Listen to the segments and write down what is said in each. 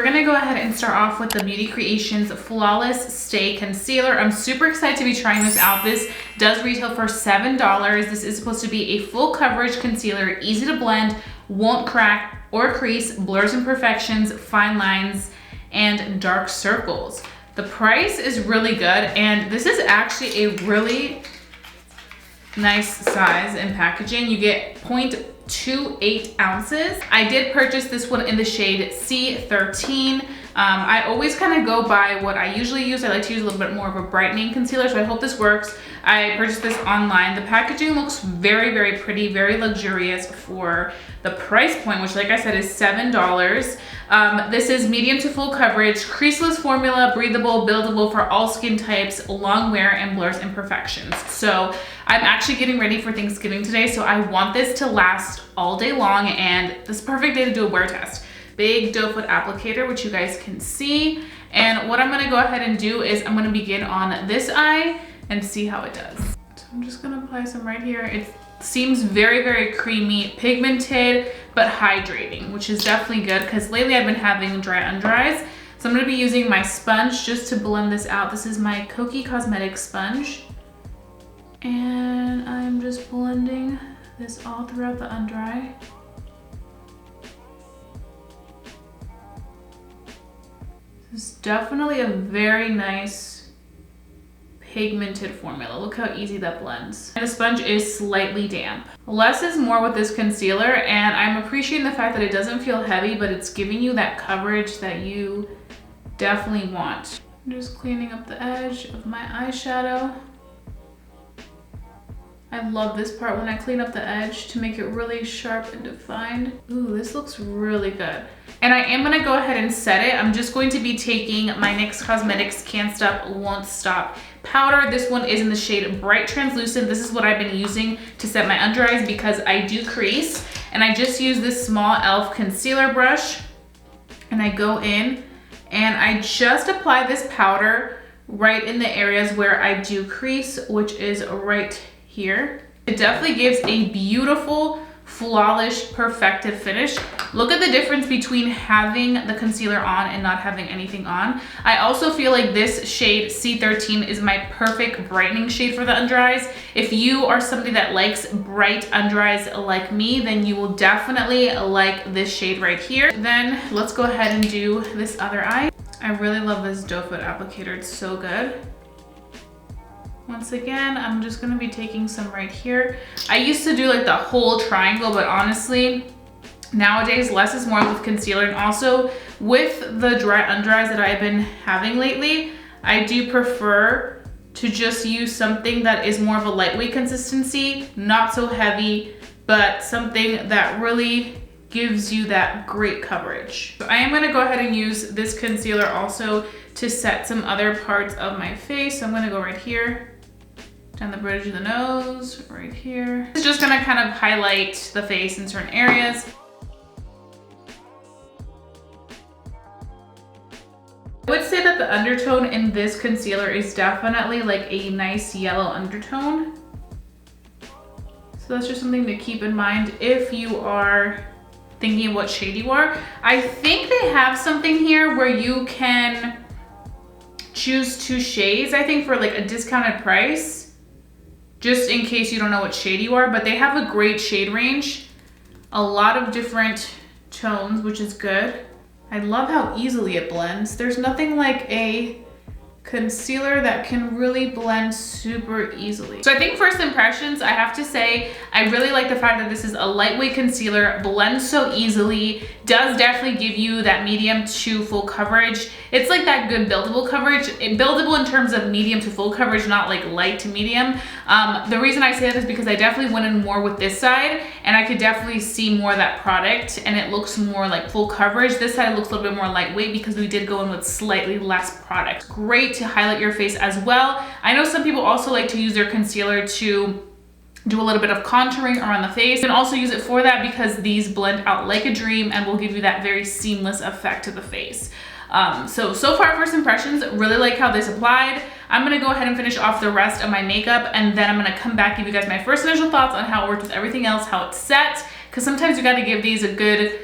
we're gonna go ahead and start off with the Beauty Creations Flawless Stay Concealer. I'm super excited to be trying this out. This does retail for $7. This is supposed to be a full coverage concealer, easy to blend, won't crack or crease, blurs imperfections, fine lines, and dark circles. The price is really good, and this is actually a really nice size and packaging. You get 0.28 ounces. I did purchase this one in the shade C13. I always kind of go by what I usually use. I like to use a little bit more of a brightening concealer, so I hope this works. I purchased this online. The packaging looks very, very pretty, very luxurious for the price point, which like I said is $7. This is medium to full coverage, creaseless formula, breathable, buildable for all skin types, long wear, and blurs imperfections. So I'm actually getting ready for Thanksgiving today, so I want this to last all day long, and this is a perfect day to do a wear test. Big doe foot applicator, which you guys can see. And what I'm gonna go ahead and do is I'm gonna begin on this eye and see how it does. So I'm just gonna apply some right here. It seems very, very creamy, pigmented, but hydrating, which is definitely good because lately I've been having dry under eyes. So I'm gonna be using my sponge just to blend this out. This is my Kokie Cosmetics sponge. And I'm just blending this all throughout the under eye. This is definitely a very nice pigmented formula. Look how easy that blends. And the sponge is slightly damp. Less is more with this concealer, and I'm appreciating the fact that it doesn't feel heavy, but it's giving you that coverage that you definitely want. I'm just cleaning up the edge of my eyeshadow. I love this part when I clean up the edge to make it really sharp and defined. Ooh, this looks really good. And I am gonna go ahead and set it. I'm just going to be taking my NYX Cosmetics Can't Stop, Won't Stop powder. This one is in the shade Bright Translucent. This is what I've been using to set my under eyes because I do crease. And I just use this small e.l.f. concealer brush, and I go in and I just apply this powder right in the areas where I do crease, which is right here. It definitely gives a beautiful, flawless, perfected finish. Look at the difference between having the concealer on and not having anything on. I also feel like this shade C13 is my perfect brightening shade for the under eyes. If you are somebody that likes bright under eyes like me, then you will definitely like this shade right here. Then let's go ahead and do this other eye. I really love this doe foot applicator. It's so good. Once again, I'm just gonna be taking some right here. I used to do like the whole triangle, but honestly, nowadays less is more with concealer, and also with the dry under eyes that I've been having lately, I do prefer to just use something that is more of a lightweight consistency, not so heavy, but something that really gives you that great coverage. So I am gonna go ahead and use this concealer also to set some other parts of my face. So I'm gonna go right here, down the bridge of the nose, right here. It's just gonna kind of highlight the face in certain areas. I would say that the undertone in this concealer is definitely like a nice yellow undertone. So that's just something to keep in mind if you are thinking of what shade you are. I think they have something here where you can choose 2 shades, I think, for like a discounted price, just in case you don't know what shade you are, but they have a great shade range, a lot of different tones, which is good. I love how easily it blends. There's nothing like a concealer that can really blend super easily. So I think first impressions, I have to say, I really like the fact that this is a lightweight concealer, blends so easily, does definitely give you that medium to full coverage. It's like that good buildable coverage. Buildable in terms of medium to full coverage, not like light to medium. The reason I say that is because I definitely went in more with this side, and I could definitely see more of that product, and it looks more like full coverage. This side looks a little bit more lightweight because we did go in with slightly less product. Great to highlight your face as well. I know some people also like to use their concealer to do a little bit of contouring around the face. You can also use it for that because these blend out like a dream and will give you that very seamless effect to the face. So far first impressions, really like how this applied. I'm gonna go ahead and finish off the rest of my makeup, and then I'm gonna come back, give you guys my first initial thoughts on how it worked with everything else, how it's set, because sometimes you gotta give these a good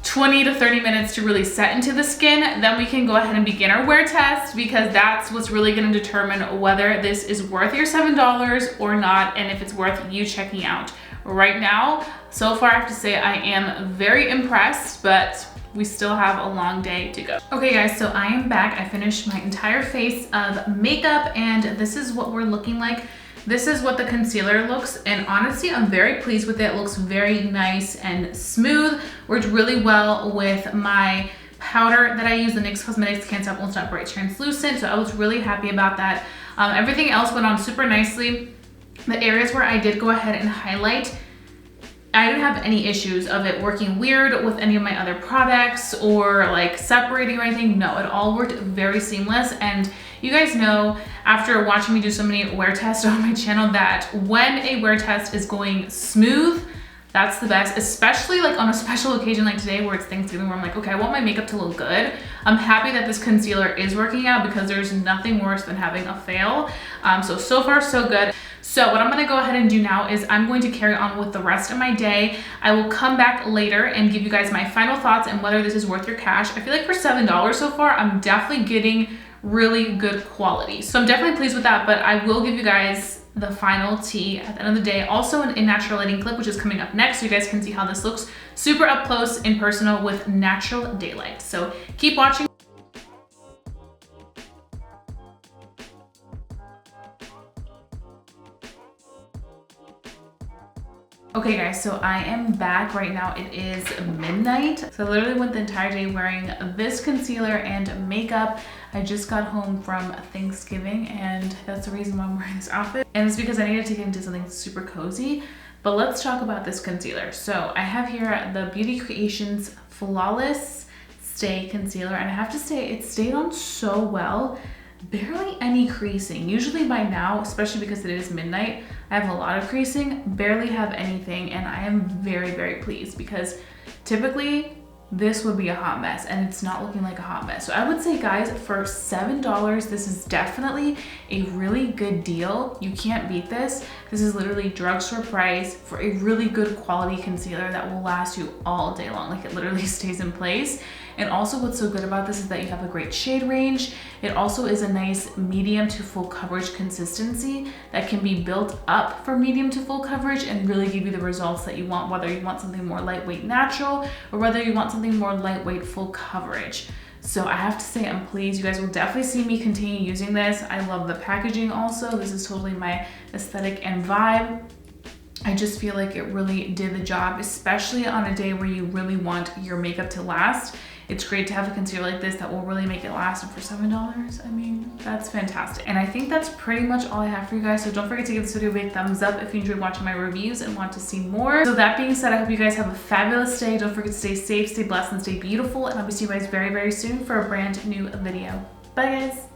20 to 30 minutes to really set into the skin. Then we can go ahead and begin our wear test, because that's what's really gonna determine whether this is worth your $7 or not, and if it's worth you checking out. Right now, so far I have to say I am very impressed, but we still have a long day to go. Okay guys, so I am back. I finished my entire face of makeup, and this is what we're looking like. This is what the concealer looks, and honestly, I'm very pleased with it. It looks very nice and smooth. Worked really well with my powder that I use, the NYX Cosmetics Can't Stop Won't Stop Bright Translucent, so I was really happy about that. Everything else went on super nicely. The areas where I did go ahead and highlight, I didn't have any issues of it working weird with any of my other products or like separating or anything. No, it all worked very seamless. And you guys know, after watching me do so many wear tests on my channel, that when a wear test is going smooth, that's the best, especially like on a special occasion like today where it's Thanksgiving, where I'm like, okay, I want my makeup to look good. I'm happy that this concealer is working out, because there's nothing worse than having a fail. So far so good. So what I'm gonna go ahead and do now is I'm going to carry on with the rest of my day. I will come back later and give you guys my final thoughts and whether this is worth your cash. I feel like for $7 so far, I'm definitely getting really good quality. So I'm definitely pleased with that, but I will give you guys the final tea at the end of the day. Also an in natural lighting clip, which is coming up next, so you guys can see how this looks super up close and personal with natural daylight. So keep watching. Okay guys, so I am back right now. It is midnight. So I literally went the entire day wearing this concealer and makeup. I just got home from Thanksgiving, and that's the reason why I'm wearing this outfit. And it's because I needed to get into something super cozy. But let's talk about this concealer. So I have here the Beauty Creations Flawless Stay Concealer, and I have to say it stayed on so well. Barely any creasing. Usually by now, especially because it is midnight, I have a lot of creasing, barely have anything, and I am very, very pleased, because typically this would be a hot mess, and it's not looking like a hot mess. So I would say, guys, for $7, this is definitely a really good deal. You can't beat this. This is literally drugstore price for a really good quality concealer that will last you all day long. Like, it literally stays in place. And also what's so good about this is that you have a great shade range. It also is a nice medium to full coverage consistency that can be built up for medium to full coverage and really give you the results that you want, whether you want something more lightweight natural or whether you want something more lightweight full coverage. So I have to say I'm pleased. You guys will definitely see me continue using this. I love the packaging also. This is totally my aesthetic and vibe. I just feel like it really did the job, especially on a day where you really want your makeup to last. It's great to have a concealer like this that will really make it last, and for $7, I mean, that's fantastic. And I think that's pretty much all I have for you guys. So don't forget to give this video a big thumbs up if you enjoyed watching my reviews and want to see more. So that being said, I hope you guys have a fabulous day. Don't forget to stay safe, stay blessed, and stay beautiful. And I'll be seeing you guys very, very soon for a brand new video. Bye guys.